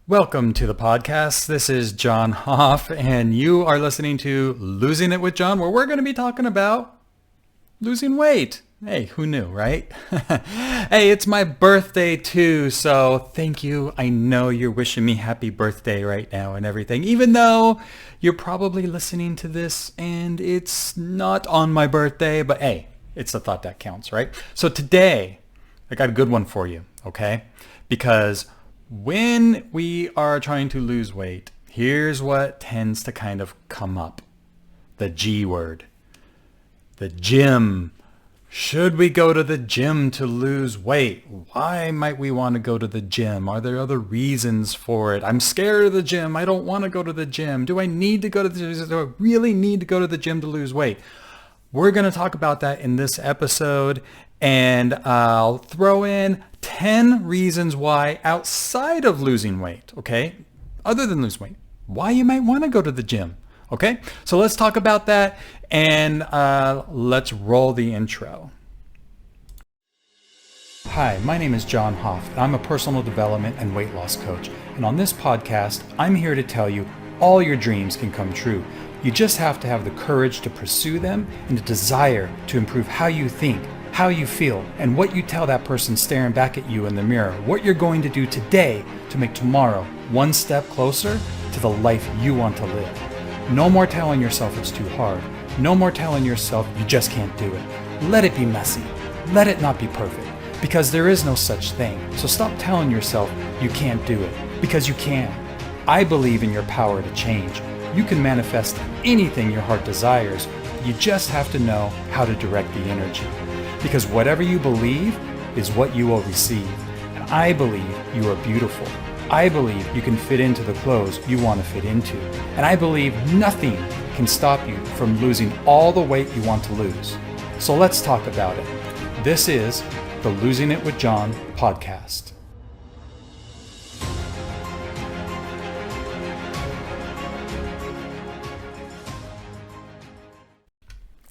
Welcome to the podcast. This is John Hoff, and you are listening to Losing It with John, where we're going to be talking about losing weight. Hey, who knew, right? Hey, it's my birthday too, so thank you. I know you're wishing me happy birthday right now and everything, even though you're probably listening to this and it's not on my birthday, but hey, it's the thought that counts, right? So today, I got a good one for you, okay? Because when we are trying to lose weight, here's what tends to kind of come up. The G word. The gym. Should we go to the gym to lose weight? Why might we want to go to the gym? Are there other reasons for it? I'm scared of the gym. I don't want to go to the gym. Do I need to go to the gym? Do I really need to go to the gym to lose weight? We're going to talk about that in this episode, and I'll throw in 10 reasons why outside of losing weight, okay? Other than lose weight, why you might want to go to the gym, okay? So let's talk about that, and let's roll the intro. Hi, my name is John Hoff, and I'm a personal development and weight loss coach. And on this podcast, I'm here to tell you all your dreams can come true. You just have to have the courage to pursue them and the desire to improve how you think, how you feel, and what you tell that person staring back at you in the mirror. What you're going to do today to make tomorrow one step closer to the life you want to live. No more telling yourself it's too hard. No more telling yourself you just can't do it. Let it be messy. Let it not be perfect, because there is no such thing. So stop telling yourself you can't do it, because you can. I believe in your power to change. You can manifest anything your heart desires. You just have to know how to direct the energy. Because whatever you believe is what you will receive. And I believe you are beautiful. I believe you can fit into the clothes you want to fit into. And I believe nothing can stop you from losing all the weight you want to lose. So let's talk about it. This is the Losing It with John podcast.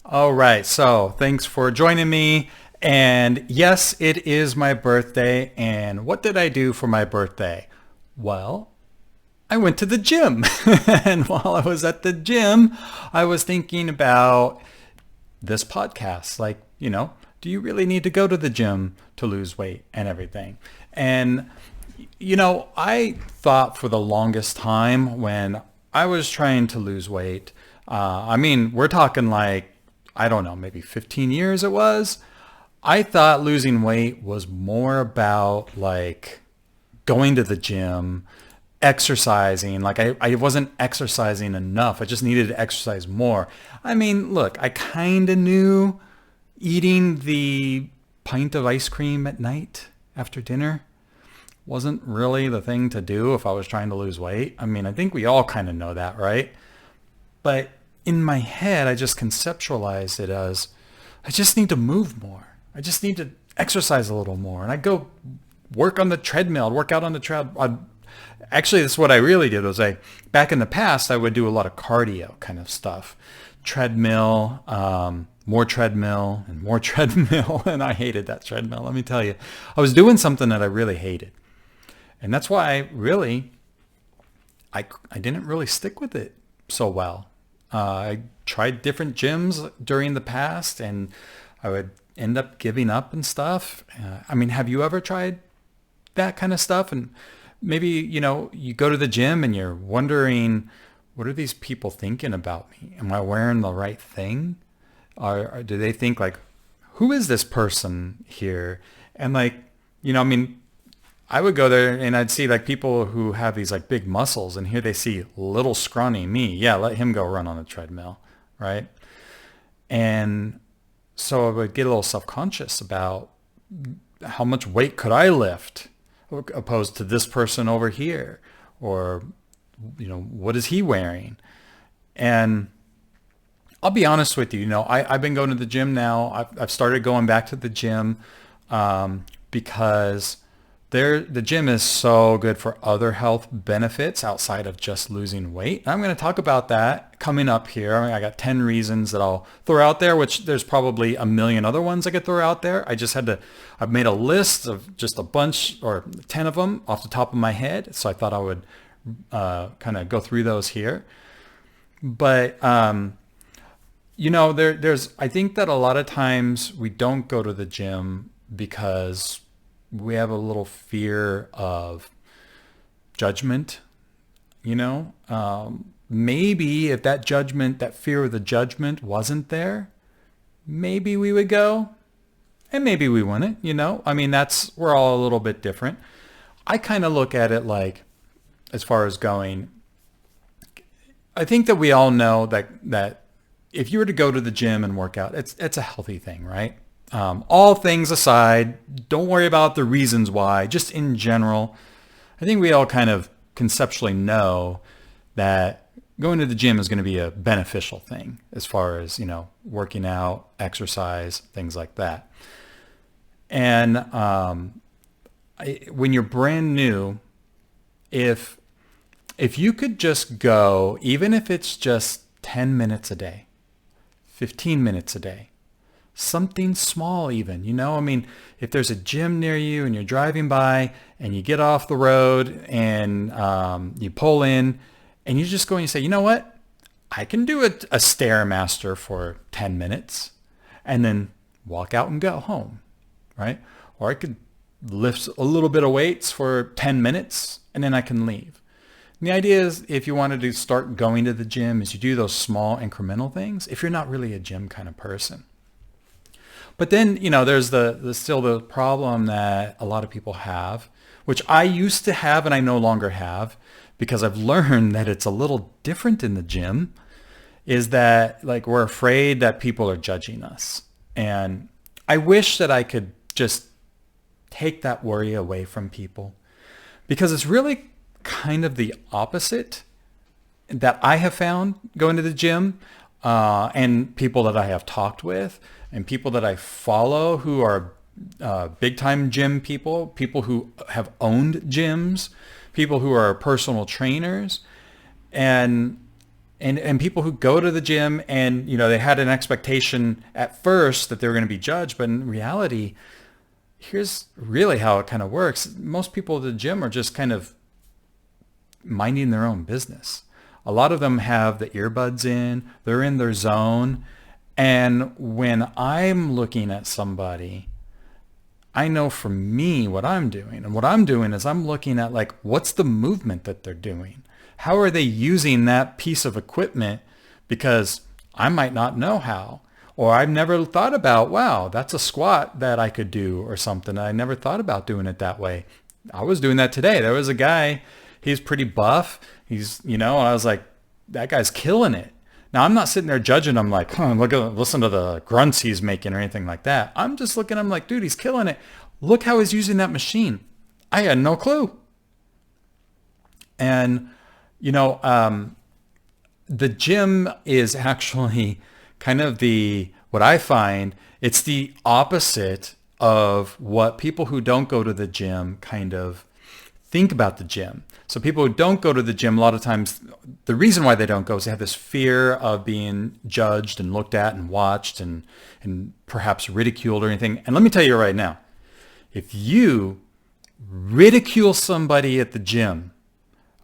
All right, so thanks for joining me. And yes, it is my birthday. And what did I do for my birthday? Well, I went to the gym. And while I was at the gym, I was thinking about this podcast. Like, do you really need to go to the gym to lose weight and everything? And, I thought for the longest time when I was trying to lose weight, we're talking like, I don't know, maybe 15 years it was. I thought losing weight was more about like going to the gym, exercising. Like I wasn't exercising enough. I just needed to exercise more. Look, I kind of knew eating the pint of ice cream at night after dinner wasn't really the thing to do if I was trying to lose weight. I think we all kind of know that, right? But in my head, I just conceptualized it as I just need to move more. I just need to exercise a little more. And I go work on the treadmill, work out on the treadmill. Actually, that's what I really did was back in the past, I would do a lot of cardio kind of stuff. Treadmill, more treadmill and more treadmill. And I hated that treadmill. Let me tell you, I was doing something that I really hated. And that's why I didn't really stick with it so well. I tried different gyms during the past and I would end up giving up and stuff. Have you ever tried that kind of stuff? And maybe, you go to the gym and you're wondering, what are these people thinking about me? Am I wearing the right thing? Or do they think like, who is this person here? And I would go there and I'd see like people who have these like big muscles, and here they see little scrawny me. Yeah, let him go run on the treadmill, right? And so I would get a little self-conscious about how much weight could I lift opposed to this person over here, or what is he wearing? And I'll be honest with you, I've been going to the gym now. I've started going back to the gym because The gym is so good for other health benefits outside of just losing weight. I'm going to talk about that coming up here. I got 10 reasons that I'll throw out there, which there's probably a million other ones I could throw out there. I've made a list of just a bunch or 10 of them off the top of my head. So I thought I would kind of go through those here. But, I think that a lot of times we don't go to the gym because we have a little fear of judgment, maybe if that judgment, that fear of the judgment wasn't there, maybe we would go and maybe we wouldn't, we're all a little bit different. I kind of look at it like, as far as going, I think that we all know that if you were to go to the gym and work out, it's a healthy thing, right? All things aside, don't worry about the reasons why, just in general. I think we all kind of conceptually know that going to the gym is going to be a beneficial thing as far as, working out, exercise, things like that. And when you're brand new, if you could just go, even if it's just 10 minutes a day, 15 minutes a day, something small even, if there's a gym near you and you're driving by and you get off the road and you pull in and you just go and you say, you know what, I can do a Stairmaster for 10 minutes and then walk out and go home, right? Or I could lift a little bit of weights for 10 minutes and then I can leave. And the idea is, if you wanted to start going to the gym, is you do those small incremental things if you're not really a gym kind of person. But then, there's still the problem that a lot of people have, which I used to have and I no longer have because I've learned that it's a little different in the gym, is that we're afraid that people are judging us. And I wish that I could just take that worry away from people, because it's really kind of the opposite that I have found going to the gym, and people that I have talked with and people that I follow who are big time gym people who have owned gyms, people who are personal trainers, and people who go to the gym and, they had an expectation at first that they were going to be judged, but in reality, here's really how it kind of works. Most people at the gym are just kind of minding their own business. A lot of them have the earbuds in, they're in their zone. And when I'm looking at somebody, I know for me what I'm doing. And what I'm doing is I'm looking at what's the movement that they're doing? How are they using that piece of equipment? Because I might not know how. Or I've never thought about, wow, that's a squat that I could do or something. I never thought about doing it that way. I was doing that today. There was a guy, he's pretty buff. He's, I was like, that guy's killing it. Now, I'm not sitting there judging him listen to the grunts he's making or anything like that. I'm just looking at him like, dude, he's killing it. Look how he's using that machine. I had no clue. And, the gym is actually kind of what I find, it's the opposite of what people who don't go to the gym kind of think about the gym. So people who don't go to the gym, a lot of times, the reason why they don't go is they have this fear of being judged and looked at and watched and perhaps ridiculed or anything. And let me tell you right now, if you ridicule somebody at the gym,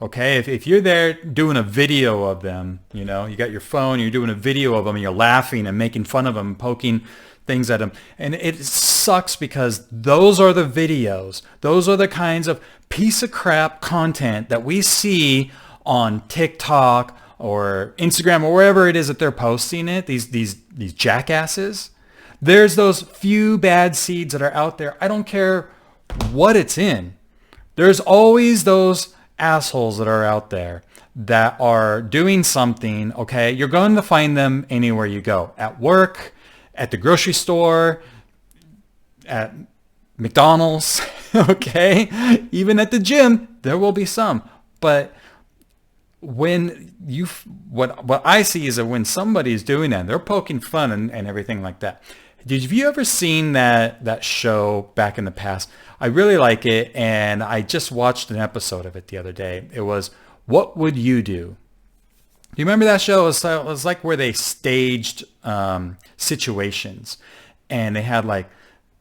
okay, if you're there doing a video of them, you got your phone, you're doing a video of them and you're laughing and making fun of them, poking things at them. And it sucks because those are the videos. Those are the kinds of piece of crap content that we see on TikTok or Instagram or wherever it is that they're posting it, these jackasses. There's those few bad seeds that are out there. I don't care what it's in. There's always those assholes that are out there that are doing something, okay? You're going to find them anywhere you go. At work, at the grocery store, at McDonald's, okay? Even at the gym, there will be some. But when what I see is that when somebody's doing that, they're poking fun and everything like that. Did you ever seen that show back in the past? I really like it, and I just watched an episode of it the other day. It was What Would You Do? Do you remember that show? It was like where they staged situations, and they had like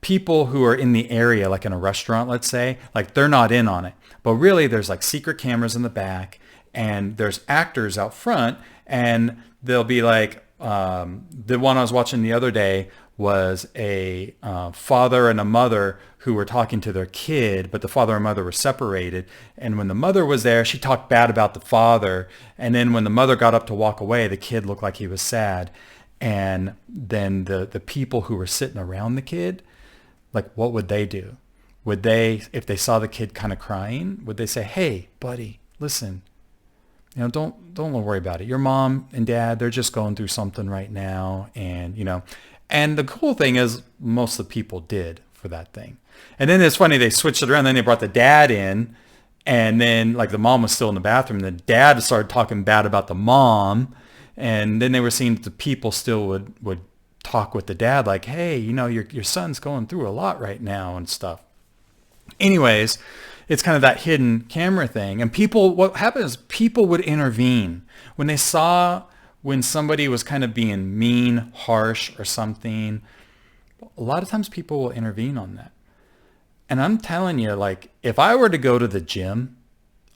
people who are in the area, like in a restaurant, let's say, like they're not in on it, but really there's like secret cameras in the back, and there's actors out front, and they'll be like, the one I was watching the other day was a father and a mother who were talking to their kid, but the father and mother were separated. And when the mother was there, she talked bad about the father. And then when the mother got up to walk away, the kid looked like he was sad. And then the people who were sitting around the kid, like, what would they do? Would they, if they saw the kid kind of crying, would they say, hey, buddy, listen, don't worry about it. Your mom and dad, they're just going through something right now. And the cool thing is most of the people did for that thing. And then it's funny, they switched it around. Then they brought the dad in, and then like the mom was still in the bathroom. The dad started talking bad about the mom. And then they were seeing that the people still would talk with the dad like, hey, your son's going through a lot right now and stuff. Anyways, it's kind of that hidden camera thing. And what happened is people would intervene. When they saw when somebody was kind of being mean, harsh or something, a lot of times people will intervene on that. And I'm telling you, like, if I were to go to the gym,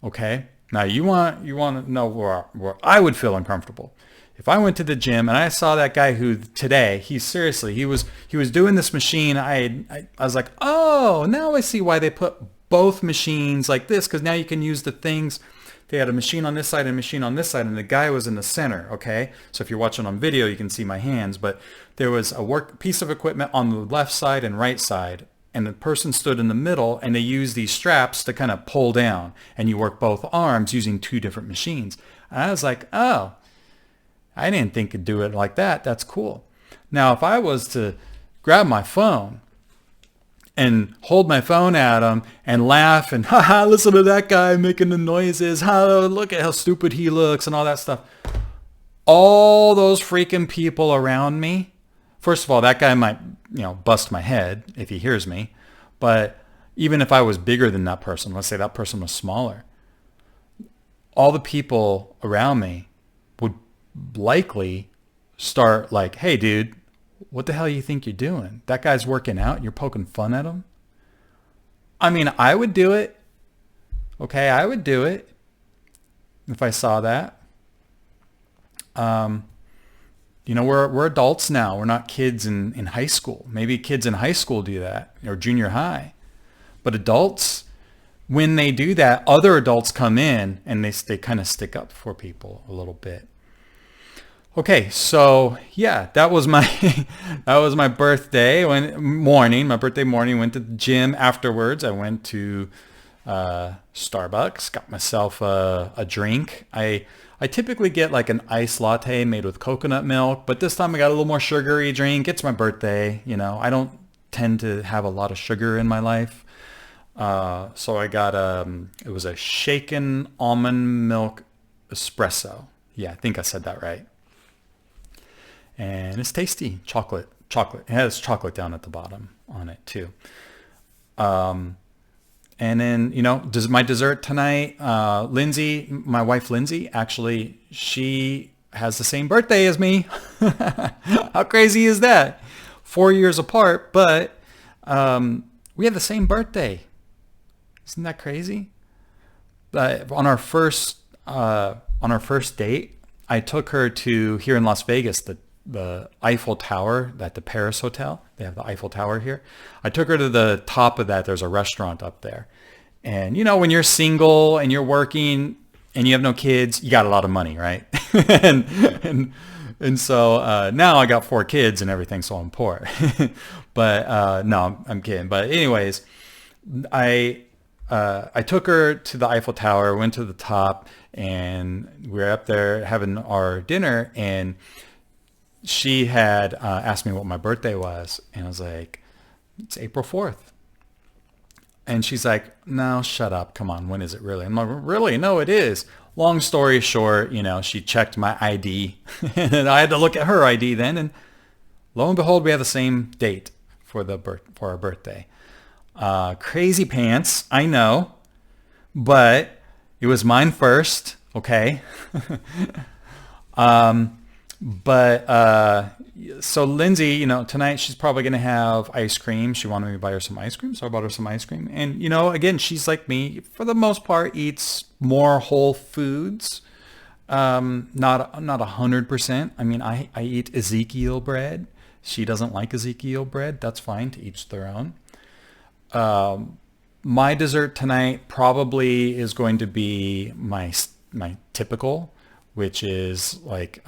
okay, now you want to know where I would feel uncomfortable. If I went to the gym and I saw that guy who today, he was doing this machine, I was like, oh, now I see why they put both machines like this, because now you can use the things. They had a machine on this side and a machine on this side, and the guy was in the center, okay? So if you're watching on video, you can see my hands, but there was a piece of equipment on the left side and right side, and the person stood in the middle, and they used these straps to kind of pull down, and you work both arms using two different machines. And I was like, oh, I didn't think it'd do it like that. That's cool. Now, if I was to grab my phone and hold my phone at him and laugh and, haha, listen to that guy making the noises. Look at how stupid he looks and all that stuff. All those freaking people around me. First of all, that guy might, bust my head if he hears me. But even if I was bigger than that person, let's say that person was smaller, all the people around me would likely start like, hey, dude, what the hell you think you're doing? That guy's working out and you're poking fun at him? I mean, I would do it. Okay, I would do it if I saw that. We're adults now. We're not kids in high school. Maybe kids in high school do that, or junior high. But adults, when they do that, other adults come in and they kind of stick up for people a little bit. Okay, so yeah, that was my birthday morning. My birthday morning, went to the gym afterwards. I went to Starbucks, got myself a drink. I typically get like an iced latte made with coconut milk, but this time I got a little more sugary drink. It's my birthday, I don't tend to have a lot of sugar in my life. So I got it was a shaken almond milk espresso. Yeah, I think I said that right. And it's tasty. Chocolate. It has chocolate down at the bottom on it too. And then, my dessert tonight, Lindsay, my wife Lindsay, actually, she has the same birthday as me. How crazy is that? 4 years apart, but we have the same birthday. Isn't that crazy? On our first date, I took her to, here in Las Vegas, the Eiffel Tower at the Paris Hotel. They have the Eiffel Tower here. I took her to the top of that. There's a restaurant up there. And when you're single and you're working and you have no kids, you got a lot of money, right? and so now I got 4 kids and everything, so I'm poor. But no, I'm kidding. But anyways, I took her to the Eiffel Tower, went to the top, and we were up there having our dinner, and she had asked me what my birthday was, and I was like, it's April 4th. And she's like, no, shut up. Come on. When is it really? I'm like, really? No, it is. Long story short, she checked my ID and I had to look at her ID then. And lo and behold, we have the same date for our birthday. Crazy pants, I know, but it was mine first, okay? But so Lindsay, tonight she's probably going to have ice cream. She wanted me to buy her some ice cream, so I bought her some ice cream. And, again, she's like me, for the most part, eats more whole foods. Not 100%. I mean, I eat Ezekiel bread. She doesn't like Ezekiel bread. That's fine, to each their own. My dessert tonight probably is going to be my typical, which is like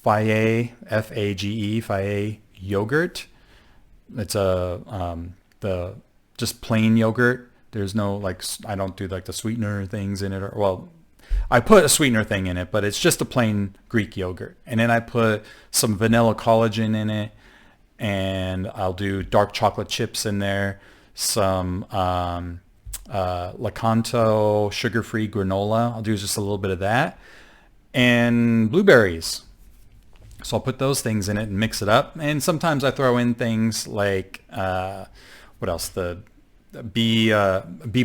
Fage, F-A-G-E, Fage yogurt. It's the just plain yogurt. There's no I don't do like the sweetener things in it, I put a sweetener thing in it, but it's just a plain Greek yogurt. And then I put some vanilla collagen in it, and I'll do dark chocolate chips in there, some Lakanto sugar-free granola. I'll do just a little bit of that, and blueberries. So I'll put those things in it and mix it up. And sometimes I throw in things like, what else? The bee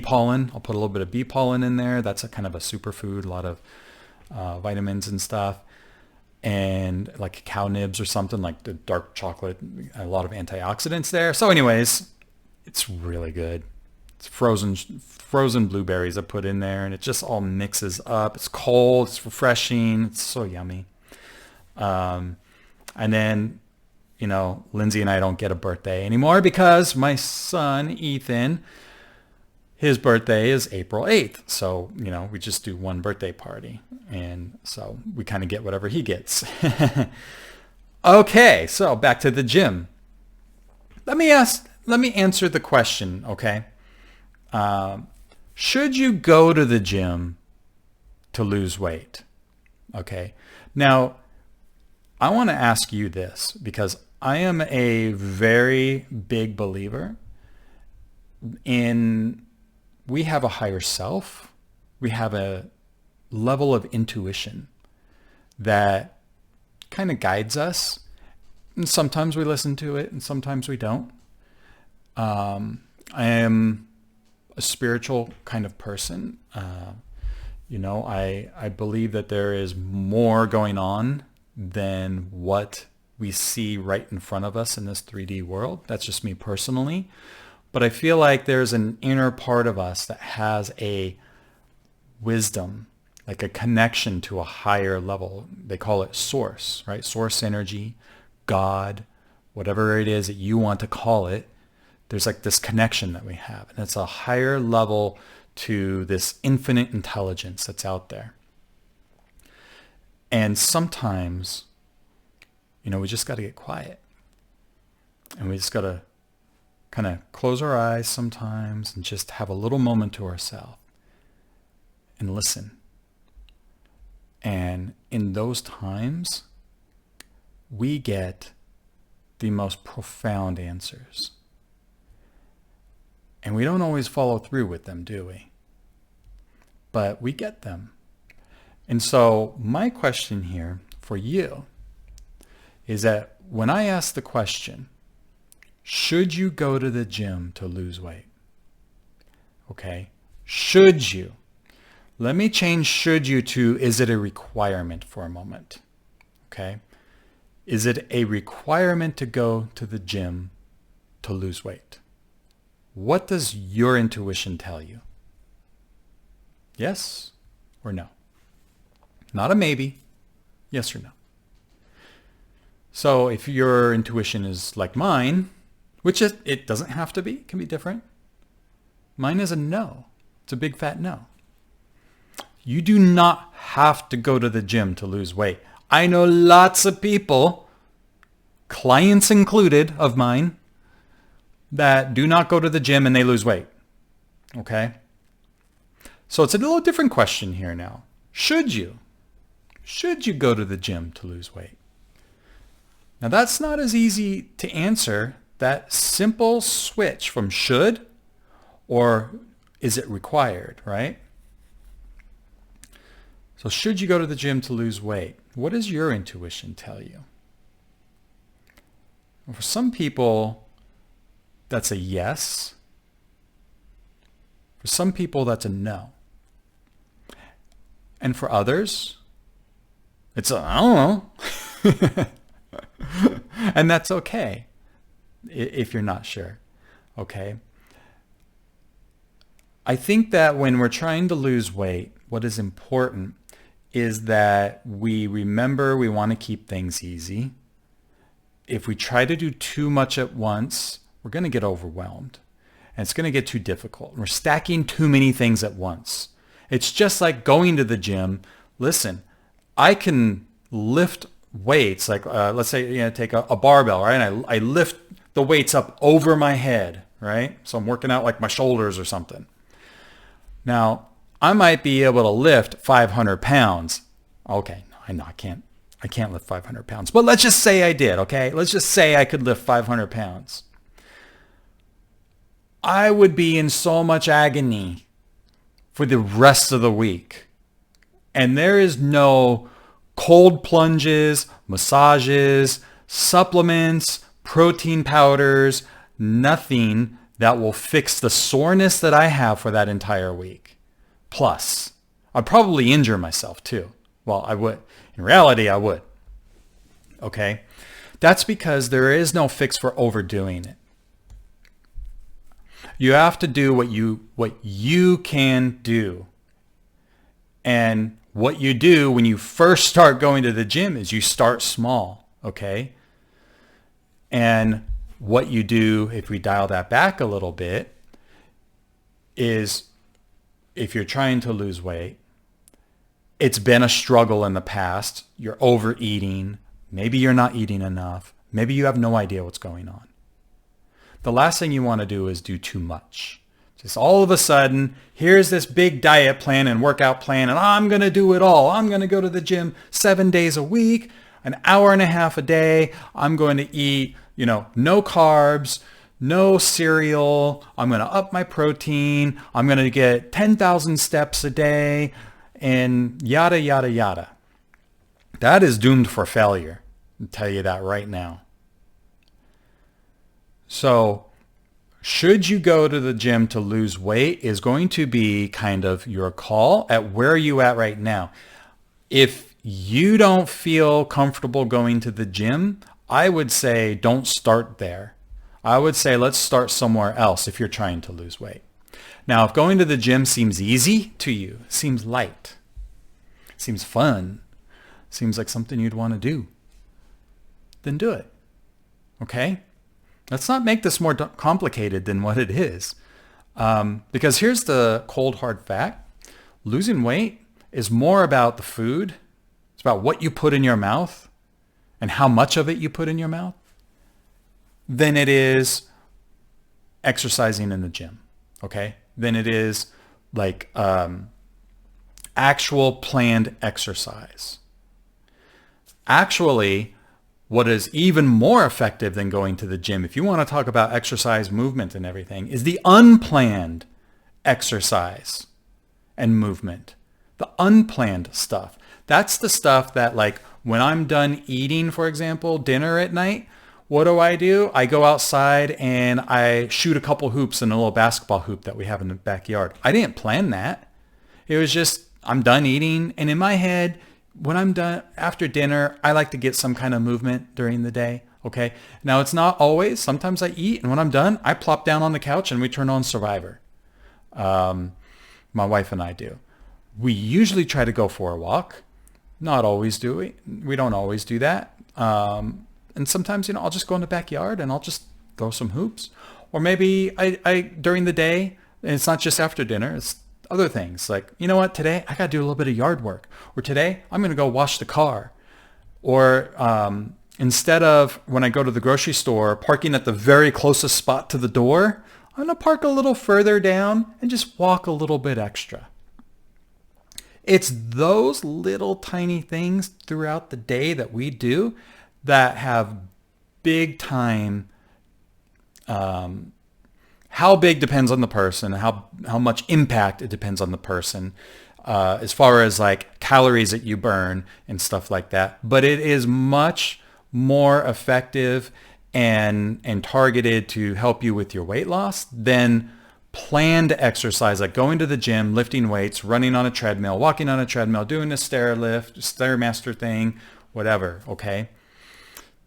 pollen. I'll put a little bit of bee pollen in there. That's a kind of a superfood, a lot of vitamins and stuff. And like cacao nibs or something, like the dark chocolate, a lot of antioxidants there. So anyways, it's really good. It's frozen blueberries I put in there, and it just all mixes up. It's cold, it's refreshing, it's so yummy. And then, Lindsay and I don't get a birthday anymore because my son, Ethan, his birthday is April 8th. So, we just do one birthday party. And so we kind of get whatever he gets. Okay, so back to the gym. Let me answer the question, okay? Should you go to the gym to lose weight? Okay. Now, I want to ask you this because I am a very big believer in we have a higher self. We have a level of intuition that kind of guides us. And sometimes we listen to it and sometimes we don't. I am a spiritual kind of person. I believe that there is more going on than what we see right in front of us in this 3D world. That's just me personally. But I feel like there's an inner part of us that has a wisdom, like a connection to a higher level. They call it source, right? Source energy, God, whatever it is that you want to call it. There's like this connection that we have. And it's a higher level to this infinite intelligence that's out there. And sometimes, we just got to get quiet. And we just got to kind of close our eyes sometimes and just have a little moment to ourselves and listen. And in those times, we get the most profound answers. And we don't always follow through with them, do we? But we get them. And so my question here for you is that when I ask the question, should you go to the gym to lose weight? Okay. Should you? Let me change should you to is it a requirement for a moment? Okay. Is it a requirement to go to the gym to lose weight? What does your intuition tell you? Yes or no? Not a maybe. Yes or no? So if your intuition is like mine, which it doesn't have to be, it can be different. Mine is a no. It's a big fat no. You do not have to go to the gym to lose weight. I know lots of people, clients included of mine, that do not go to the gym and they lose weight. Okay? So it's a little different question here now. Should you? Should you go to the gym to lose weight? Now that's not as easy to answer. That simple switch from should or is it required, right? So should you go to the gym to lose weight? What does your intuition tell you? For some people, that's a yes. For some people, that's a no. And for others, it's a, I don't know. And that's okay if you're not sure. Okay. I think that when we're trying to lose weight, what is important is that we remember we want to keep things easy. If we try to do too much at once, we're going to get overwhelmed and it's going to get too difficult. We're stacking too many things at once. It's just like going to the gym. Listen, I can lift weights, like let's say take a barbell, right? And I lift the weights up over my head, right? So I'm working out like my shoulders or something. Now, I might be able to lift 500 pounds. Okay, I know I can't lift 500 pounds. But let's just say I did, okay? Let's just say I could lift 500 pounds. I would be in so much agony for the rest of the week. And there is no cold plunges, massages, supplements, protein powders, nothing that will fix the soreness that I have for that entire week. Plus, I'd probably injure myself too. Well, I would. In reality, I would. Okay? That's because there is no fix for overdoing it. You have to do what you can do. And what you do when you first start going to the gym is you start small, okay? And what you do, if we dial that back a little bit, is if you're trying to lose weight, it's been a struggle in the past. You're overeating. Maybe you're not eating enough. Maybe you have no idea what's going on. The last thing you want to do is do too much. Just all of a sudden, here's this big diet plan and workout plan, and I'm going to do it all. I'm going to go to the gym 7 days a week, an hour and a half a day. I'm going to eat, no carbs, no cereal. I'm going to up my protein. I'm going to get 10,000 steps a day, and yada, yada, yada. That is doomed for failure. I'll tell you that right now. So, should you go to the gym to lose weight is going to be kind of your call at where you at right now. If you don't feel comfortable going to the gym, I would say don't start there. I would say let's start somewhere else if you're trying to lose weight. Now, if going to the gym seems easy to you, seems light, seems fun, seems like something you'd want to do, then do it. Okay? Let's not make this more complicated than what it is. Because here's the cold, hard fact. Losing weight is more about the food. It's about what you put in your mouth and how much of it you put in your mouth than it is exercising in the gym. Okay? Than it is like actual planned exercise. Actually, what is even more effective than going to the gym, if you want to talk about exercise, movement, and everything, is the unplanned exercise and movement. The unplanned stuff. That's the stuff that, like, when I'm done eating, for example, dinner at night, what do? I go outside and I shoot a couple hoops in a little basketball hoop that we have in the backyard. I didn't plan that. It was just, I'm done eating, and in my head, when I'm done after dinner, I like to get some kind of movement during the day. Okay. Now it's not always. Sometimes I eat, and when I'm done, I plop down on the couch and we turn on Survivor. My wife and I do. We usually try to go for a walk. Not always do we. We don't always do that. And sometimes, I'll just go in the backyard and I'll just throw some hoops. Or maybe I during the day, and it's not just after dinner, it's other things like, you know what, today I got to do a little bit of yard work. Or today I'm going to go wash the car. Or instead of when I go to the grocery store, parking at the very closest spot to the door, I'm going to park a little further down and just walk a little bit extra. It's those little tiny things throughout the day that we do that have big time. How big depends on the person. How much impact it depends on the person, as far as like calories that you burn and stuff like that. But it is much more effective and targeted to help you with your weight loss than planned exercise, like going to the gym, lifting weights, running on a treadmill, walking on a treadmill, doing a Stairmaster thing, whatever, okay?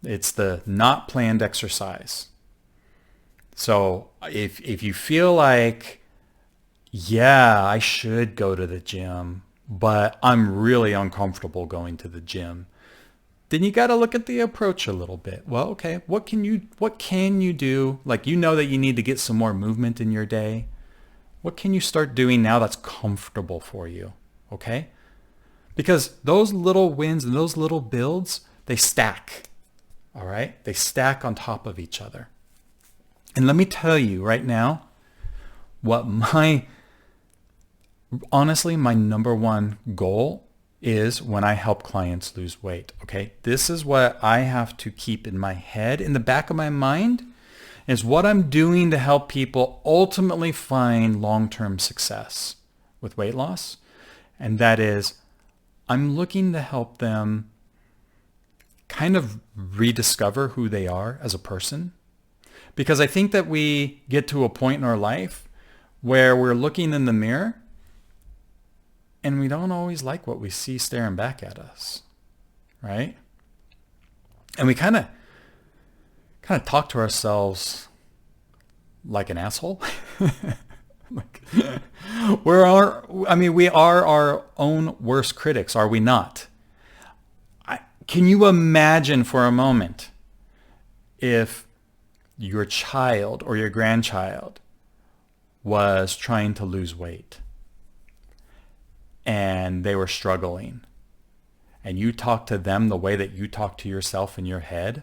It's the not planned exercise. So if you feel like, yeah, I should go to the gym, but I'm really uncomfortable going to the gym, then you got to look at the approach a little bit. Well, okay, what can you do? Like, you know that you need to get some more movement in your day. What can you start doing now that's comfortable for you? Okay? Because those little wins and those little builds, they stack. All right? They stack on top of each other. And let me tell you right now what honestly, my number one goal is when I help clients lose weight, okay? This is what I have to keep in my head, in the back of my mind, is what I'm doing to help people ultimately find long-term success with weight loss. And that is, I'm looking to help them kind of rediscover who they are as a person. Because I think that we get to a point in our life where we're looking in the mirror and we don't always like what we see staring back at us, right? And we kind of talk to ourselves like an asshole. We are our own worst critics, are we not? Can you imagine for a moment if your child or your grandchild was trying to lose weight and they were struggling, and you talk to them the way that you talk to yourself in your head?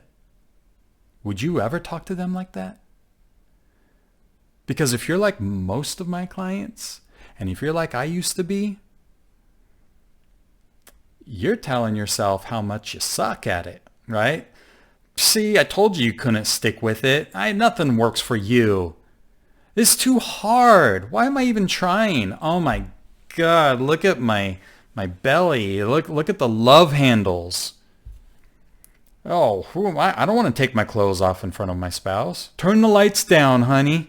Would you ever talk to them like that? Because if you're like most of my clients, and if you're like I used to be, you're telling yourself how much you suck at it, right? See, I told you couldn't stick with it. Nothing works for you. It's too hard. Why am I even trying? Oh my God, look at my belly. Look at the love handles. Oh, who am I? I don't want to take my clothes off in front of my spouse. Turn the lights down, honey.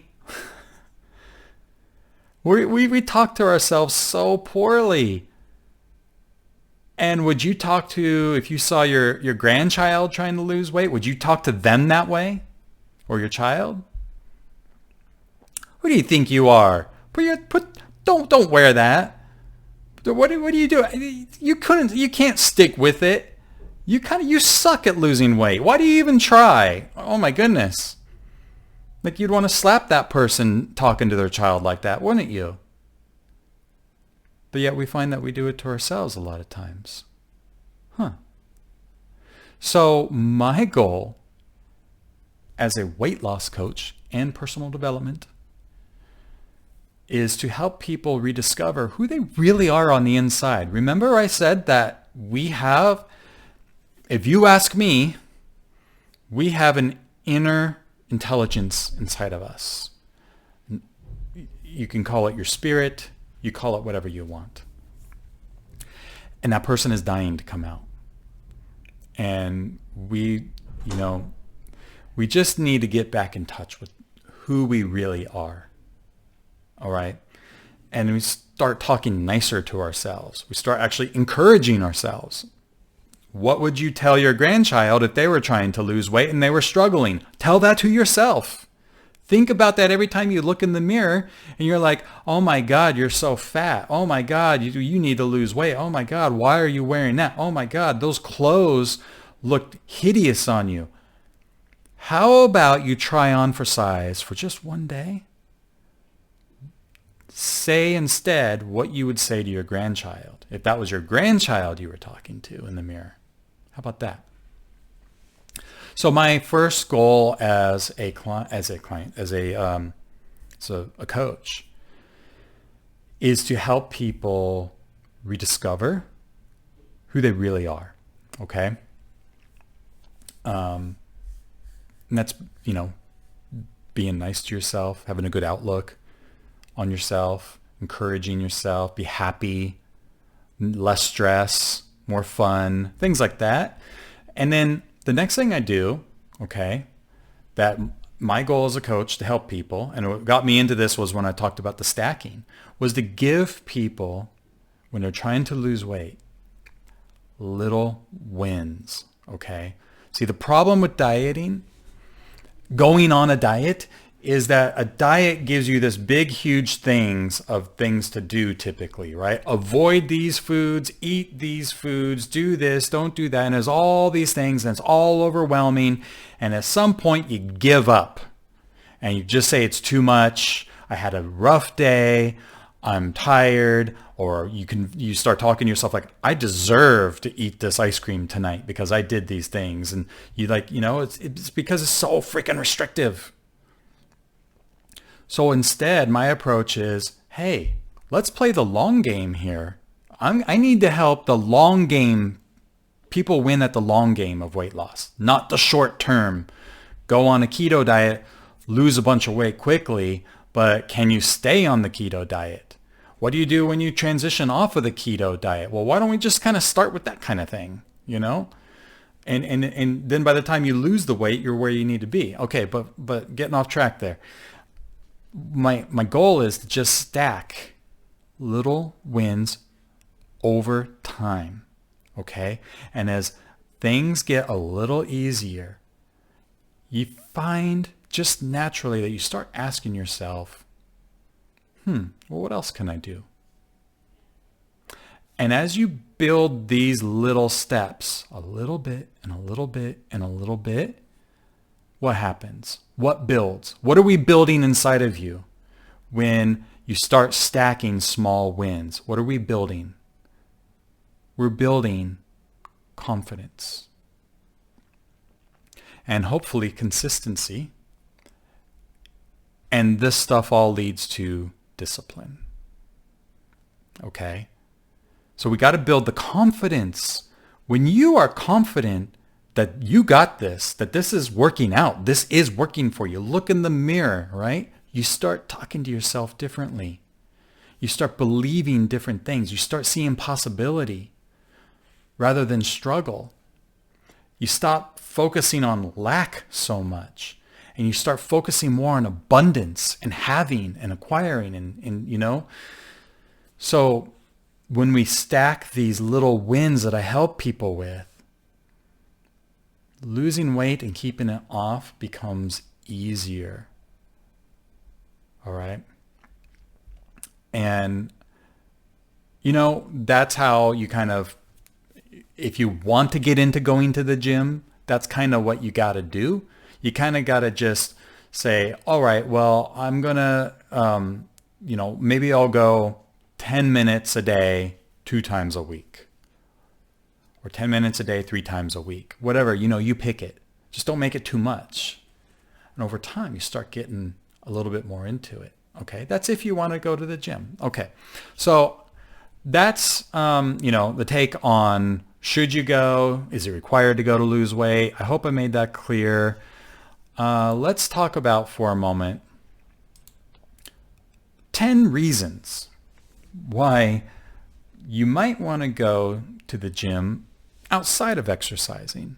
We talk to ourselves so poorly. And would you talk to, if you saw your grandchild trying to lose weight, would you talk to them that way? Or your child? Who do you think you are? Don't wear that. What do you do? You can't stick with it. You suck at losing weight. Why do you even try? Oh my goodness. Like, you'd want to slap that person talking to their child like that, wouldn't you? But yet we find that we do it to ourselves a lot of times. So my goal as a weight loss coach and personal development is to help people rediscover who they really are on the inside. Remember I said that if you ask me, we have an inner intelligence inside of us. You can call it your spirit. You call it whatever you want. And that person is dying to come out. And we just need to get back in touch with who we really are. All right? And we start talking nicer to ourselves. We start actually encouraging ourselves. What would you tell your grandchild if they were trying to lose weight and they were struggling? Tell that to yourself. Think about that every time you look in the mirror and you're like, oh my God, you're so fat. Oh my God, you need to lose weight. Oh my God, why are you wearing that? Oh my God, those clothes looked hideous on you. How about you try on for size for just one day? Say instead what you would say to your grandchild if that was your grandchild you were talking to in the mirror. How about that? So my first goal as a coach is to help people rediscover who they really are. Okay. And that's, being nice to yourself, having a good outlook on yourself, encouraging yourself, be happy, less stress, more fun, things like that. And then the next thing I do, okay, that my goal as a coach to help people, and what got me into this was when I talked about the stacking, was to give people, when they're trying to lose weight, little wins, okay? See, the problem with dieting, going on a diet, is that a diet gives you this big, huge things to do typically, right? Avoid these foods, eat these foods, do this, don't do that. And there's all these things and it's all overwhelming. And at some point you give up and you just say it's too much. I had a rough day. I'm tired. Or you start talking to yourself like, I deserve to eat this ice cream tonight because I did these things. And it's because it's so freaking restrictive. So instead, my approach is, hey, let's play the long game here. I need to help the long game. People win at the long game of weight loss, not the short term. Go on a keto diet, lose a bunch of weight quickly, but can you stay on the keto diet? What do you do when you transition off of the keto diet? Well, why don't we just kind of start with that kind of thing, you know? And then by the time you lose the weight, you're where you need to be. Okay, but getting off track there. My goal is to just stack little wins over time, okay? And as things get a little easier, you find just naturally that you start asking yourself, well, what else can I do? And as you build these little steps, a little bit and a little bit and a little bit, what happens? What builds? What are we building inside of you when you start stacking small wins? What are we building? We're building confidence and hopefully consistency. And this stuff all leads to discipline. Okay? So we got to build the confidence. When you are confident that you got this, that this is working out, this is working for you, look in the mirror, right? You start talking to yourself differently. You start believing different things. You start seeing possibility rather than struggle. You stop focusing on lack so much, and you start focusing more on abundance and having and acquiring and you know. So when we stack these little wins that I help people with, losing weight and keeping it off becomes easier. All right. And, you know, that's how you kind of, if you want to get into going to the gym, that's kind of what you got to do. You kind of got to just say, all right, well, I'm going to, maybe I'll go 10 minutes a day, 2 times a week. Or 10 minutes a day, 3 times a week. Whatever, you pick it. Just don't make it too much. And over time, you start getting a little bit more into it. Okay, that's if you want to go to the gym. Okay, so that's, the take on should you go? Is it required to go to lose weight? I hope I made that clear. Let's talk about for a moment 10 reasons why you might want to go to the gym outside of exercising,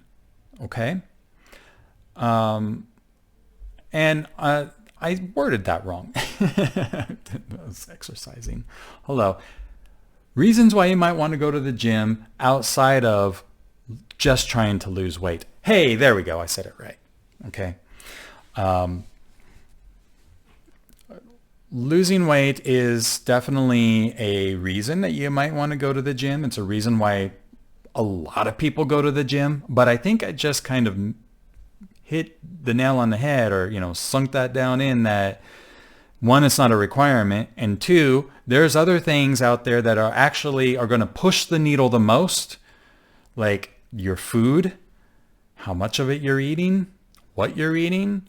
okay? And I worded that wrong. I was exercising. Hello. Reasons why you might want to go to the gym outside of just trying to lose weight. Hey, there we go. I said it right. Okay. Losing weight is definitely a reason that you might want to go to the gym. It's a reason why a lot of people go to the gym, but I think I just kind of hit the nail on the head or, sunk that down in that, one, it's not a requirement, and 2, there's other things out there that are going to push the needle the most, like your food, how much of it you're eating, what you're eating,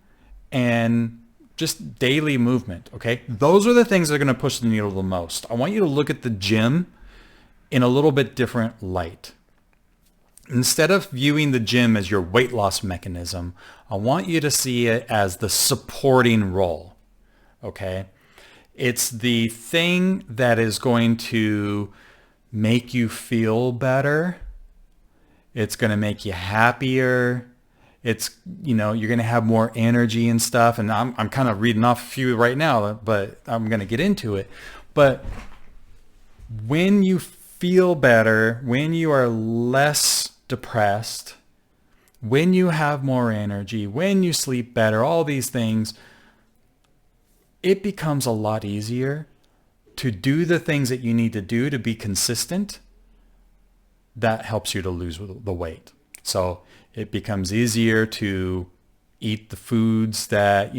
and just daily movement, okay? Those are the things that are going to push the needle the most. I want you to look at the gym in a little bit different light. Instead of viewing the gym as your weight loss mechanism, I want you to see it as the supporting role, okay? It's the thing that is going to make you feel better. It's going to make you happier. It's, you're going to have more energy and stuff. And I'm kind of reading off a few right now, but I'm going to get into it. But when you feel better, when you are less depressed, when you have more energy, when you sleep better, all these things, it becomes a lot easier to do the things that you need to do to be consistent. That helps you to lose the weight. So it becomes easier to eat the foods that,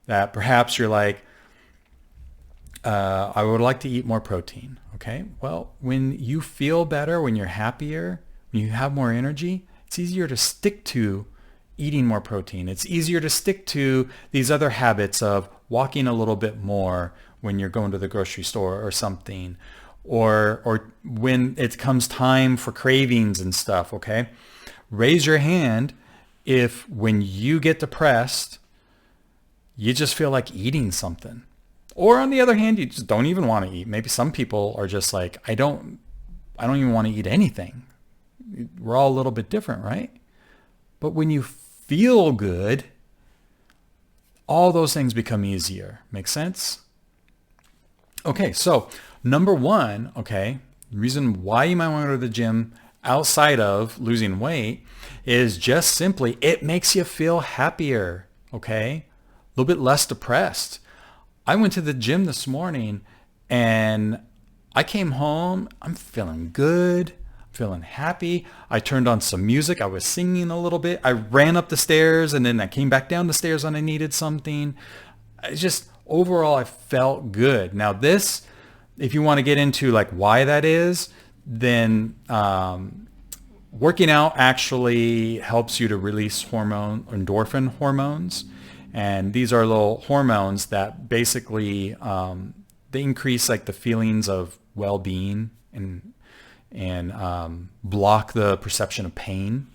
that perhaps you're like, I would like to eat more protein. Okay. Well, when you feel better, when you're happier, when you have more energy, it's easier to stick to eating more protein. It's easier to stick to these other habits of walking a little bit more when you're going to the grocery store or something, or when it comes time for cravings and stuff. Okay. Raise your hand if when you get depressed, you just feel like eating something. Or on the other hand, you just don't even want to eat. Maybe some people are just like, I don't even want to eat anything. We're all a little bit different, right? But when you feel good, all those things become easier. Make sense? Okay, so number one, okay, the reason why you might want to go to the gym outside of losing weight is just simply it makes you feel happier, okay? A little bit less depressed. I went to the gym this morning and I came home, I'm feeling good, feeling happy. I turned on some music. I was singing a little bit. I ran up the stairs and then I came back down the stairs when I needed something. It's just overall, I felt good. Now this, if you want to get into like why that is, then working out actually helps you to release endorphin hormones. And these are little hormones that basically they increase like the feelings of well-being and block the perception of pain.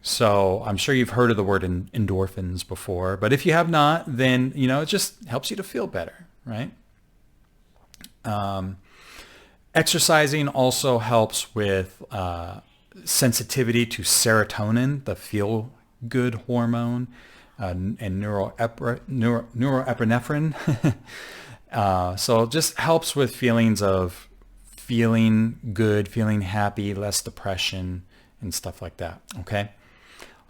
So I'm sure you've heard of the word endorphins before, but if you have not, then it just helps you to feel better, right? Exercising also helps with sensitivity to serotonin, the feel-good hormone. And neuroepinephrine. So it just helps with feelings of feeling good, feeling happy, less depression, and stuff like that. Okay.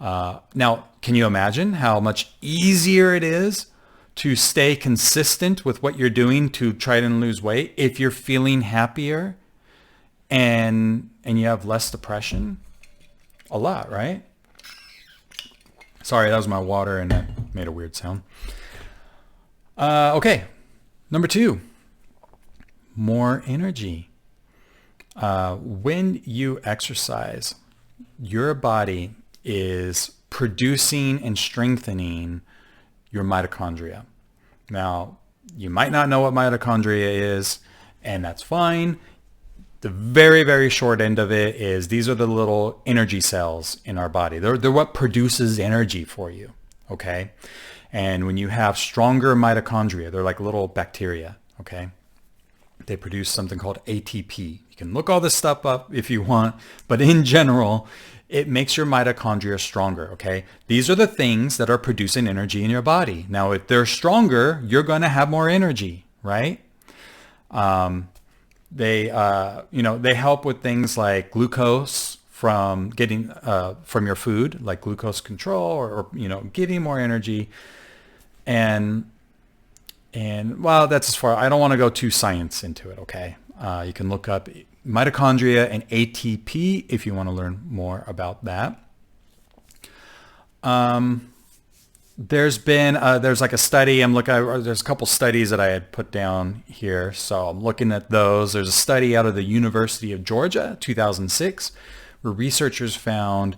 Now, can you imagine how much easier it is to stay consistent with what you're doing to try to lose weight if you're feeling happier and you have less depression? A lot, right? Sorry, that was my water and that made a weird sound. Okay, number 2, more energy. When you exercise, your body is producing and strengthening your mitochondria. Now, you might not know what mitochondria is, and that's fine. The very, very short end of it is these are the little energy cells in our body. They're what produces energy for you, okay? And when you have stronger mitochondria, they're like little bacteria, okay? They produce something called ATP. You can look all this stuff up if you want, but in general, it makes your mitochondria stronger, okay? These are the things that are producing energy in your body. Now, if they're stronger, you're going to have more energy, right? They help with things like glucose from getting from your food, like glucose control, or giving more energy. And well, that's as far. I don't want to go too science into it. Okay, you can look up mitochondria and ATP if you want to learn more about that. There's like a study there's a couple studies that I had put down here. So I'm looking at those. There's a study out of the University of Georgia, 2006, where researchers found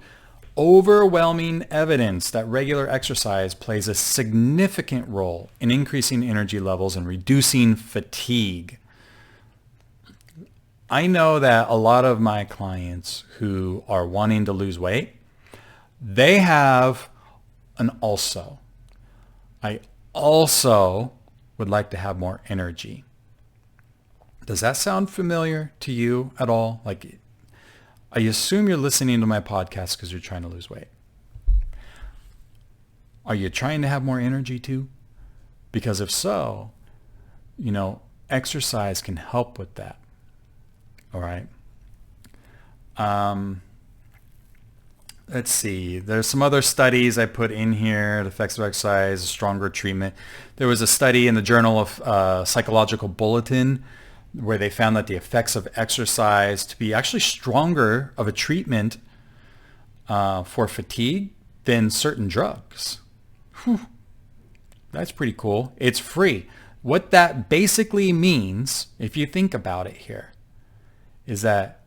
overwhelming evidence that regular exercise plays a significant role in increasing energy levels and reducing fatigue. I know that a lot of my clients who are wanting to lose weight, they have an also. I also would like to have more energy. Does that sound familiar to you at all? Like, I assume you're listening to my podcast because you're trying to lose weight. Are you trying to have more energy too? Because if so, exercise can help with that. All right. Let's see. There's some other studies I put in here. The effects of exercise, stronger treatment. There was a study in the Journal of Psychological Bulletin where they found that the effects of exercise to be actually stronger of a treatment for fatigue than certain drugs. Whew. That's pretty cool. It's free. What that basically means, if you think about it here, is that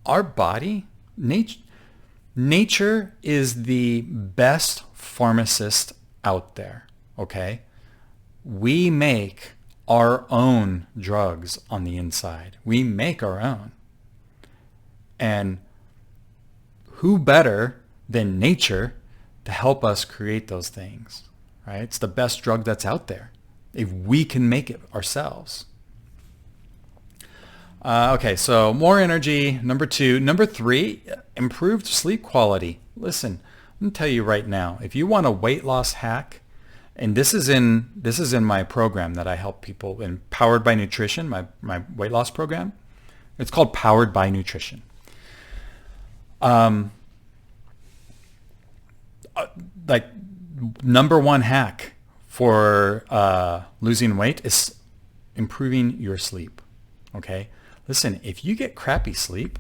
our body, nature is the best pharmacist out there, okay? We make our own drugs on the inside. We make our own. And who better than nature to help us create those things, right? It's the best drug that's out there if we can make it ourselves. Okay, so more energy, number 2. Number 3, improved sleep quality. Listen, I'm going to tell you right now, if you want a weight loss hack, and this is in my program that I help people in Powered by Nutrition, my weight loss program. It's called Powered by Nutrition. Like number 1 hack for losing weight is improving your sleep. Okay? Listen, if you get crappy sleep,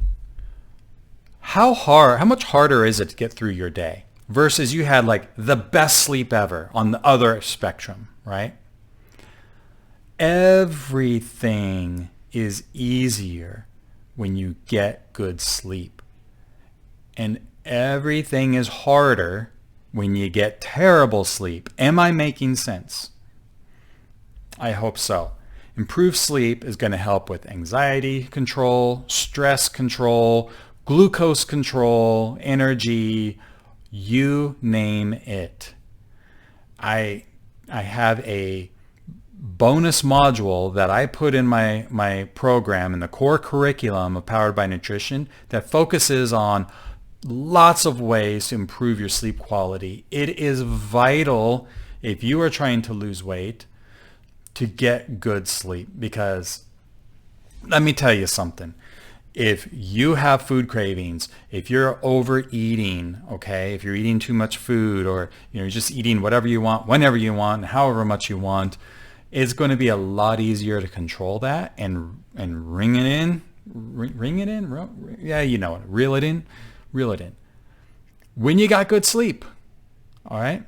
how much harder is it to get through your day versus you had like the best sleep ever on the other spectrum, right? Everything is easier when you get good sleep. And everything is harder when you get terrible sleep. Am I making sense? I hope so. Improved sleep is going to help with anxiety control, stress control, glucose control, energy, you name it. I have a bonus module that I put in my program in the core curriculum of Powered by Nutrition that focuses on lots of ways to improve your sleep quality. It is vital if you are trying to lose weight to get good sleep, because let me tell you something. If you have food cravings, if you're overeating, okay, if you're eating too much food, or you're just eating whatever you want, whenever you want, however much you want, it's going to be a lot easier to control that and ring it in. Yeah, you know it. Reel it in. When you got good sleep. All right.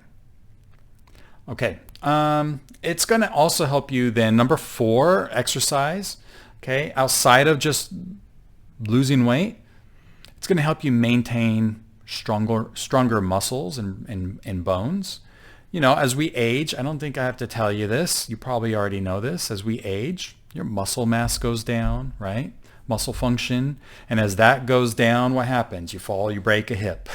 Okay. It's going to also help you then. Number 4, exercise. Okay. Outside of just losing weight, it's going to help you maintain stronger muscles and bones. You know, as we age, I don't think I have to tell you this. You probably already know this. As we age, your muscle mass goes down, right? Muscle function. And as that goes down, what happens? You fall, you break a hip.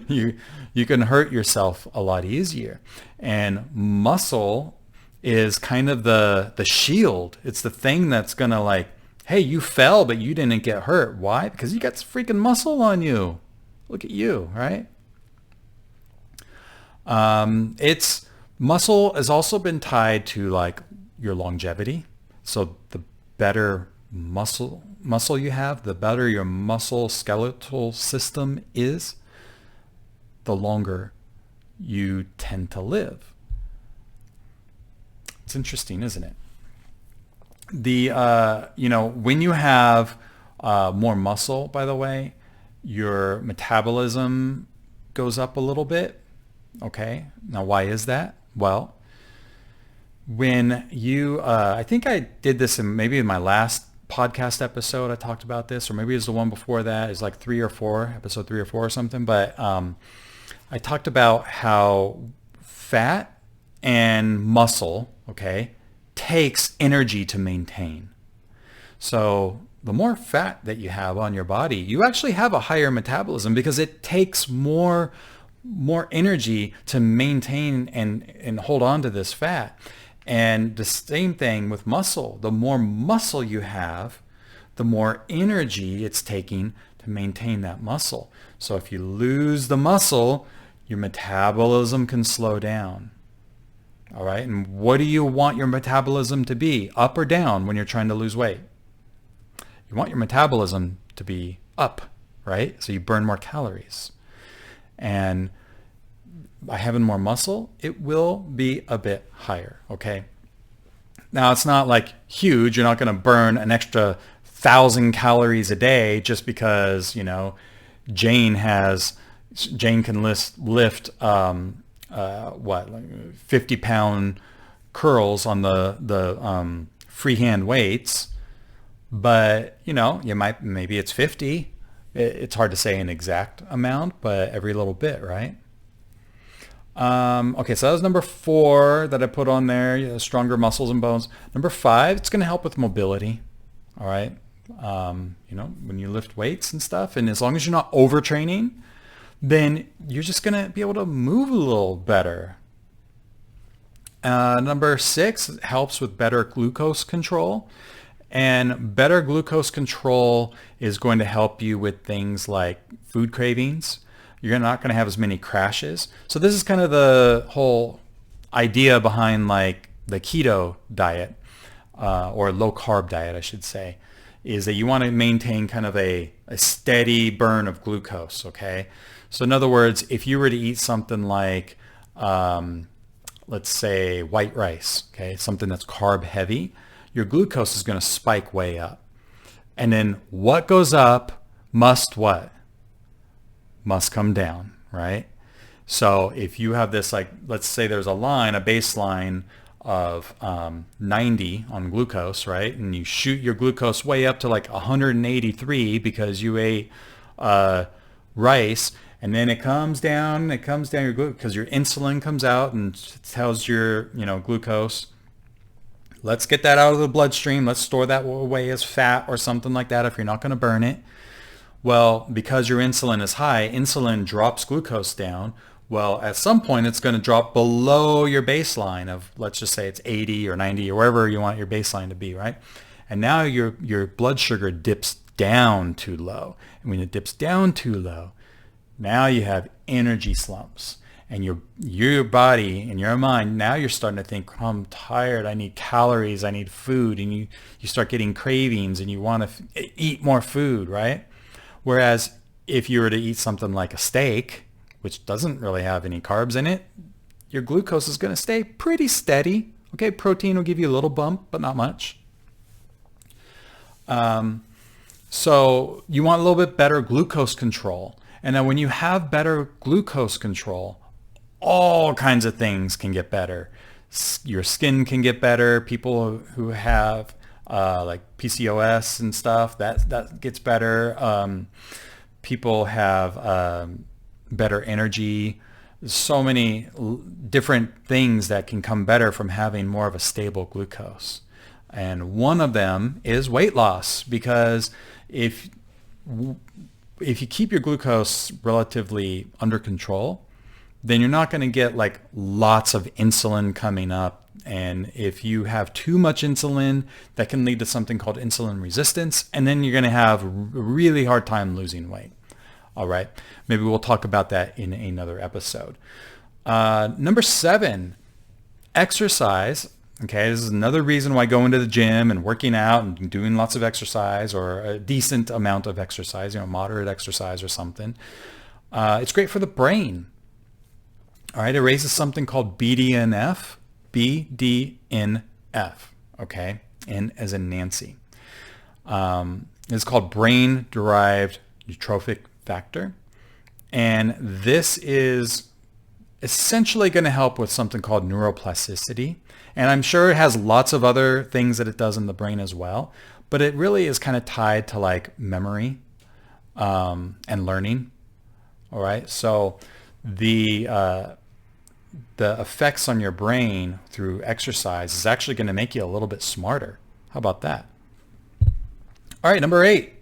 you can hurt yourself a lot easier. And muscle is kind of the shield. It's the thing that's going to like, hey, you fell, but you didn't get hurt. Why? Because you got freaking muscle on you. Look at you, right? It's muscle has also been tied to like your longevity. So the better muscle you have, the better your muscle skeletal system is, the longer you tend to live. It's interesting, isn't it? When you have more muscle, by the way, your metabolism goes up a little bit. Okay. Now, why is that? Well, when you, I think I did this in my last podcast episode, I talked about this, or maybe it was the one before that. It's like episode 3 or 4 or something. But I talked about how fat and muscle, okay, takes energy to maintain. So the more fat that you have on your body, you actually have a higher metabolism because it takes more energy to maintain and hold on to this fat. And the same thing with muscle. The more muscle you have, the more energy it's taking to maintain that muscle. So if you lose the muscle, your metabolism can slow down. All right. And what do you want your metabolism to be? Up or down when you're trying to lose weight? You want your metabolism to be up, right? So you burn more calories. And by having more muscle, it will be a bit higher, okay? Now, it's not like huge. You're not going to burn an extra 1,000 calories a day just because, Jane can lift 50-pound curls on the freehand weights, but maybe it's 50. It's hard to say an exact amount, but every little bit, right? Okay, so that was number 4 that I put on there, stronger muscles and bones. Number 5, it's going to help with mobility. All right. When you lift weights and stuff, and as long as you're not overtraining, then you're just going to be able to move a little better. Number 6, it helps with better glucose control. And better glucose control is going to help you with things like food cravings. You're not going to have as many crashes. So this is kind of the whole idea behind like the keto diet, or low carb diet, I should say, is that you want to maintain kind of a steady burn of glucose, okay? So in other words, if you were to eat something like, let's say white rice, okay, something that's carb heavy, your glucose is going to spike way up. And then what goes up must what? Must come down, right? So if you have this, like, let's say there's a baseline of 90 on glucose, right? And you shoot your glucose way up to like 183 because you ate rice, and then it comes down your glucose because your insulin comes out and tells your, glucose, let's get that out of the bloodstream. Let's store that away as fat or something like that if you're not going to burn it. Well, because your insulin is high, insulin drops glucose down. Well, at some point, it's going to drop below your baseline of, let's just say it's 80 or 90 or wherever you want your baseline to be, right? And now your blood sugar dips down too low. And when it dips down too low, now you have energy slumps. And your body and your mind, now you're starting to think, oh, I'm tired, I need calories, I need food. And you start getting cravings and you want to eat more food, right? Whereas if you were to eat something like a steak, which doesn't really have any carbs in it, your glucose is going to stay pretty steady. Okay, protein will give you a little bump, but not much. So you want a little bit better glucose control. And then when you have better glucose control, all kinds of things can get better. Your skin can get better. People who have like PCOS and stuff, that gets better. People have better energy. There's so many different things that can come better from having more of a stable glucose. And one of them is weight loss, because if you keep your glucose relatively under control, then you're not going to get like lots of insulin coming up. And if you have too much insulin, that can lead to something called insulin resistance. And then you're going to have a really hard time losing weight. All right. Maybe we'll talk about that in another episode. Number 7, exercise. Okay. This is another reason why going to the gym and working out and doing lots of exercise, or a decent amount of exercise, moderate exercise or something. It's great for the brain. All right. It raises something called BDNF. Okay. N as in Nancy. It's called brain-derived neurotrophic factor. And this is essentially going to help with something called neuroplasticity. And I'm sure it has lots of other things that it does in the brain as well. But it really is kind of tied to like memory and learning. All right. So the effects on your brain through exercise is actually going to make you a little bit smarter. How about that? All right, number 8.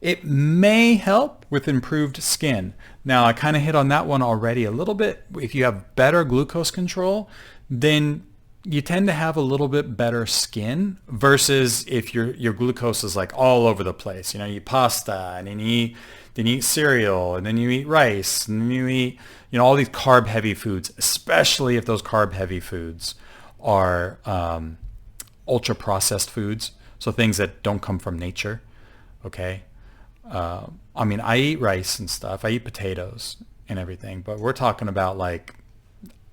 It may help with improved skin. Now, I kind of hit on that one already a little bit. If you have better glucose control, then you tend to have a little bit better skin versus if your glucose is like all over the place. You know, you eat pasta and then you eat cereal and then you eat rice and then you eat, all these carb heavy foods, especially if those carb heavy foods are ultra processed foods. So things that don't come from nature. Okay. I mean, I eat rice and stuff. I eat potatoes and everything, but we're talking about like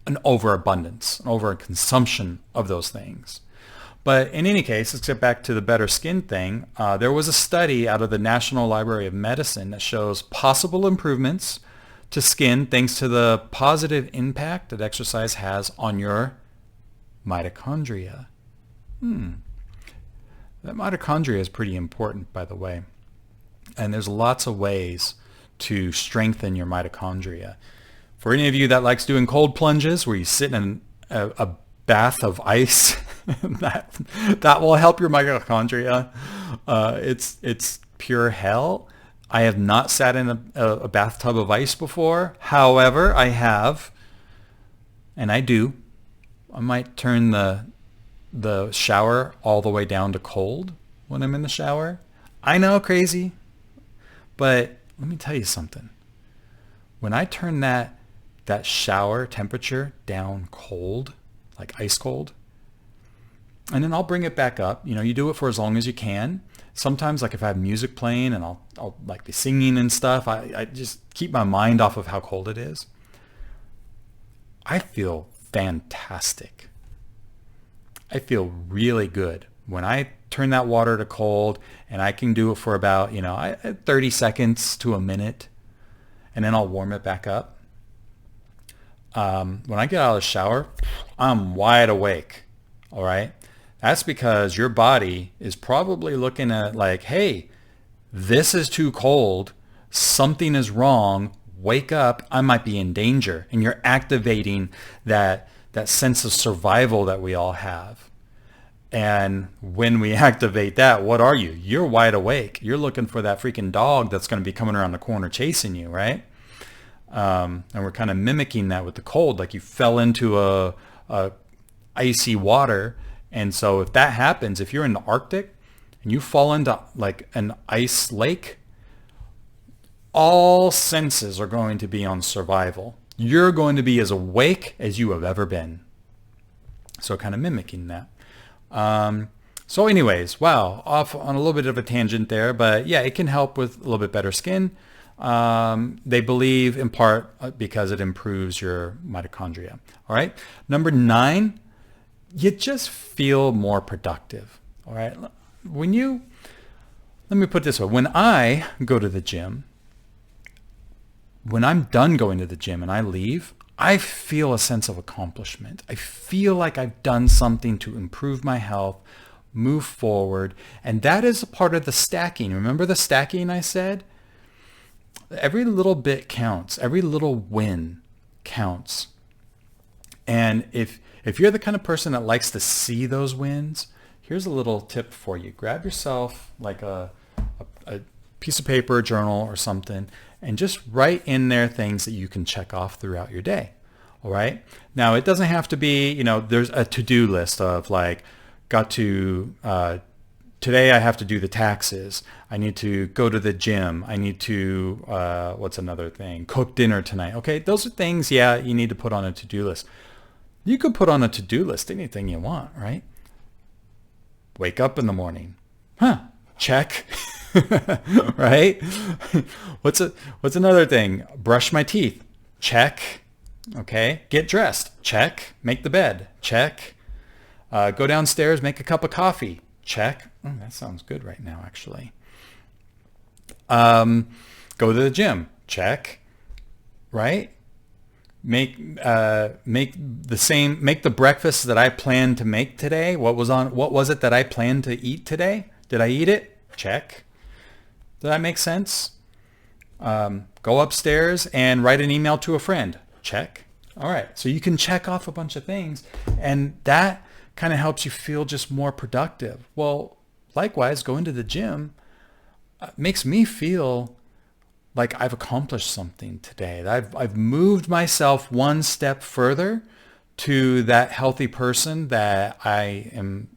an overabundance, an overconsumption of those things. But in any case, let's get back to the better skin thing. There was a study out of the National Library of Medicine that shows possible improvements to skin thanks to the positive impact that exercise has on your mitochondria. That mitochondria is pretty important, by the way. And there's lots of ways to strengthen your mitochondria. For any of you that likes doing cold plunges where you sit in a bath of ice, that will help your mitochondria. It's pure hell. I have not sat in a bathtub of ice before. However, I have, and I do. I might turn the shower all the way down to cold when I'm in the shower. I know, crazy, but let me tell you something. When I turn that shower temperature down cold, like ice cold, and then I'll bring it back up. You do it for as long as you can. Sometimes, like if I have music playing and I'll like be singing and stuff, I just keep my mind off of how cold it is. I feel fantastic. I feel really good when I turn that water to cold, and I can do it for about 30 seconds to a minute, and then I'll warm it back up. When I get out of the shower, I'm wide awake. All right. That's because your body is probably looking at like, hey, this is too cold. Something is wrong. Wake up. I might be in danger. And you're activating that sense of survival that we all have. And when we activate that, what are you? You're wide awake. You're looking for that freaking dog that's going to be coming around the corner chasing you, right? And we're kind of mimicking that with the cold, like you fell into a icy water. And so if that happens, if you're in the Arctic and you fall into like an ice lake, all senses are going to be on survival. You're going to be as awake as you have ever been. So kind of mimicking that. So anyways, wow, off on a little bit of a tangent there, but yeah, it can help with a little bit better skin. They believe in part because it improves your mitochondria. All right. Number 9, you just feel more productive. All right. Let me put it this way. When I go to the gym, when I'm done going to the gym and I leave, I feel a sense of accomplishment. I feel like I've done something to improve my health, move forward. And that is a part of the stacking. Remember the stacking I said? Every little bit counts. Every little win counts. And if you're the kind of person that likes to see those wins, here's a little tip for you. Grab yourself like a piece of paper, a journal or something, and just write in there things that you can check off throughout your day. All right. Now, it doesn't have to be, there's a to-do list of like, today I have to do the taxes. I need to go to the gym. I need to, what's another thing? Cook dinner tonight. Okay. Those are things, yeah, you need to put on a to-do list. You could put on a to-do list anything you want, right? Wake up in the morning. Check. Right? What's another thing? Brush my teeth. Check. Okay. Get dressed. Check. Make the bed. Check. Go downstairs, make a cup of coffee. Check. That sounds good right now, actually. Go to the gym. Check. Right? Make the breakfast that I planned to make today. What was it that I planned to eat today? Did I eat it? Check. Does that make sense? Go upstairs and write an email to a friend. Check. All right. So you can check off a bunch of things, and that kind of helps you feel just more productive. Well, likewise, going to the gym makes me feel like I've accomplished something today. I've moved myself one step further to that healthy person that I am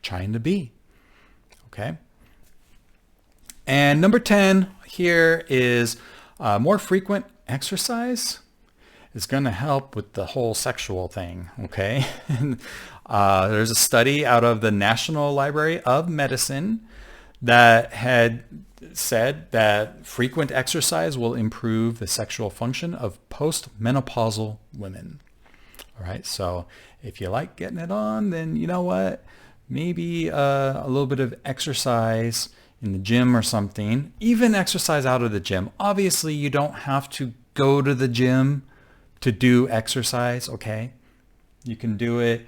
trying to be. Okay. And number 10 here is more frequent exercise is going to help with the whole sexual thing. Okay. There's a study out of the National Library of Medicine that had said that frequent exercise will improve the sexual function of postmenopausal women. All right. So if you like getting it on, then you know what? Maybe a little bit of exercise in the gym or something, even exercise out of the gym. Obviously, you don't have to go to the gym to do exercise, okay? You can do it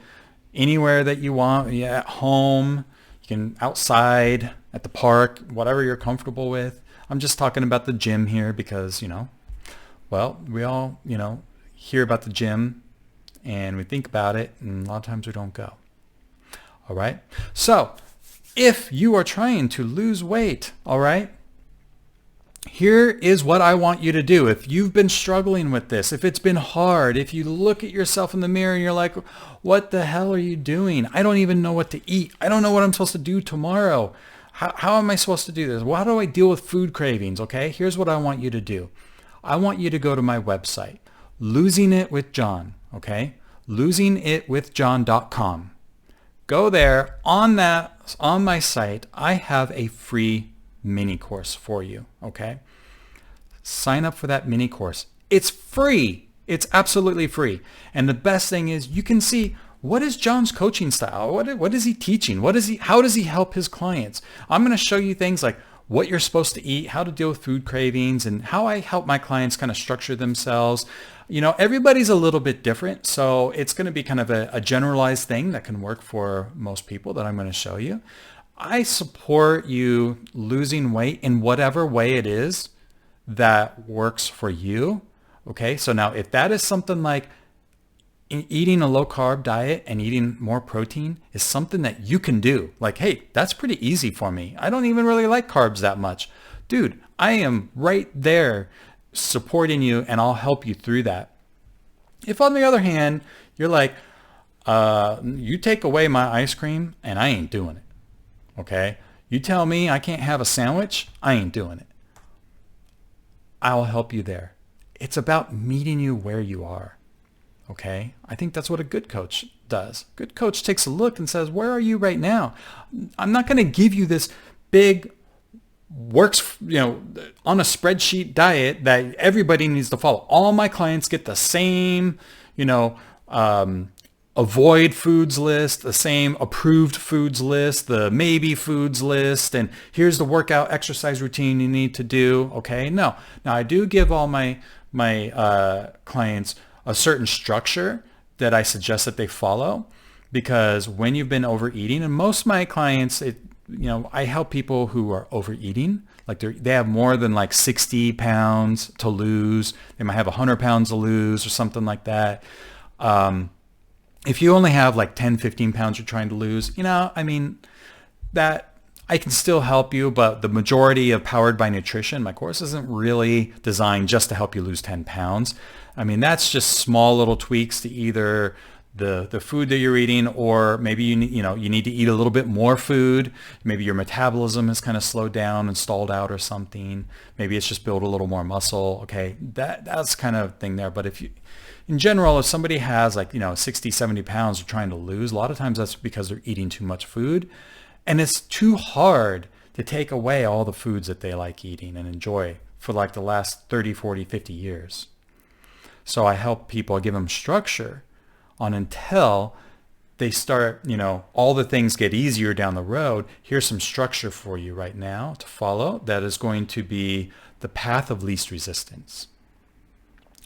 anywhere that you want, at home, you can outside, at the park, whatever you're comfortable with. I'm just talking about the gym here because, well, we all, hear about the gym and we think about it, and a lot of times we don't go. All right? So if you are trying to lose weight, all right, here is what I want you to do. If you've been struggling with this, if it's been hard, if you look at yourself in the mirror and you're like, what the hell are you doing? I don't even know what to eat. I don't know what I'm supposed to do tomorrow. How am I supposed to do this? How do I deal with food cravings? Okay, here's what I want you to do. I want you to go to my website, Losing It with John, okay? losingitwithjohn.com. Go there. On my site, I have a free mini course for you, okay? Sign up for that mini course. It's free. It's absolutely free. And the best thing is you can see, what is John's coaching style? What is he teaching? How does he help his clients? I'm going to show you things like what you're supposed to eat, how to deal with food cravings, and how I help my clients kind of structure themselves. Everybody's a little bit different, so it's going to be kind of a generalized thing that can work for most people that I'm going to show you. I support you losing weight in whatever way it is that works for you. Okay, so now if that is something like eating a low carb diet and eating more protein is something that you can do. Like, hey, that's pretty easy for me. I don't even really like carbs that much. Dude, I am right there supporting you and I'll help you through that. If on the other hand, you're like, you take away my ice cream and I ain't doing it. Okay? You tell me I can't have a sandwich, I ain't doing it. I'll help you there. It's about meeting you where you are. Okay? I think that's what a good coach does. Good coach takes a look and says, where are you right now? I'm not going to give you this big works, on a spreadsheet diet that everybody needs to follow. All my clients get the same, avoid foods list, the same approved foods list, the maybe foods list, and here's the workout exercise routine you need to do. Okay, no. Now I do give all my clients a certain structure that I suggest that they follow, because when you've been overeating, and most of my clients, I help people who are overeating, like they have more than like 60 pounds to lose. They might have 100 pounds to lose or something like that. If you only have like 10, 15 pounds you're trying to lose, that I can still help you, but the majority of Powered by Nutrition, my course isn't really designed just to help you lose 10 pounds. That's just small little tweaks to either the food that you're eating, or maybe you need to eat a little bit more food. Maybe your metabolism has kind of slowed down and stalled out or something. Maybe it's just build a little more muscle. Okay, that's kind of thing there. But in general, if somebody has 60, 70 pounds they're trying to lose, a lot of times that's because they're eating too much food, and it's too hard to take away all the foods that they like eating and enjoy for like the last 30, 40, 50 years. So I help people, I give them structure on until they start, all the things get easier down the road. Here's some structure for you right now to follow that is going to be the path of least resistance.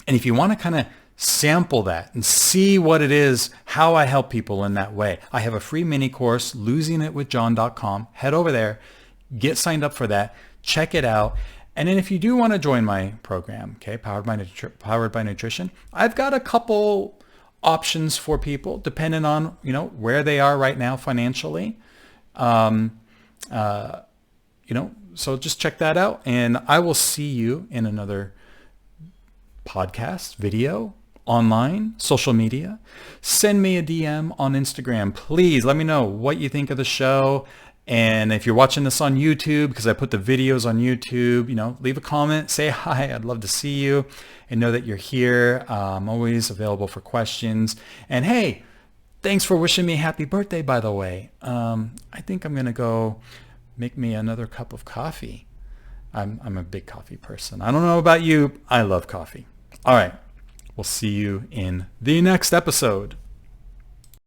And if you want to kind of sample that and see what it is, how I help people in that way, I have a free mini course, losingitwithjohn.com. Head over there, get signed up for that, check it out. And then if you do want to join my program, okay, Powered by Nutrition, I've got a couple options for people depending on, where they are right now financially. So just check that out, and I will see you in another podcast, video, online, social media. Send me a DM on Instagram. Please let me know what you think of the show. And if you're watching this on YouTube, because I put the videos on YouTube, leave a comment, say hi. I'd love to see you and know that you're here. I'm always available for questions. And hey, thanks for wishing me happy birthday, by the way. I think I'm going to go make me another cup of coffee. I'm a big coffee person. I don't know about you. I love coffee. All right. We'll see you in the next episode.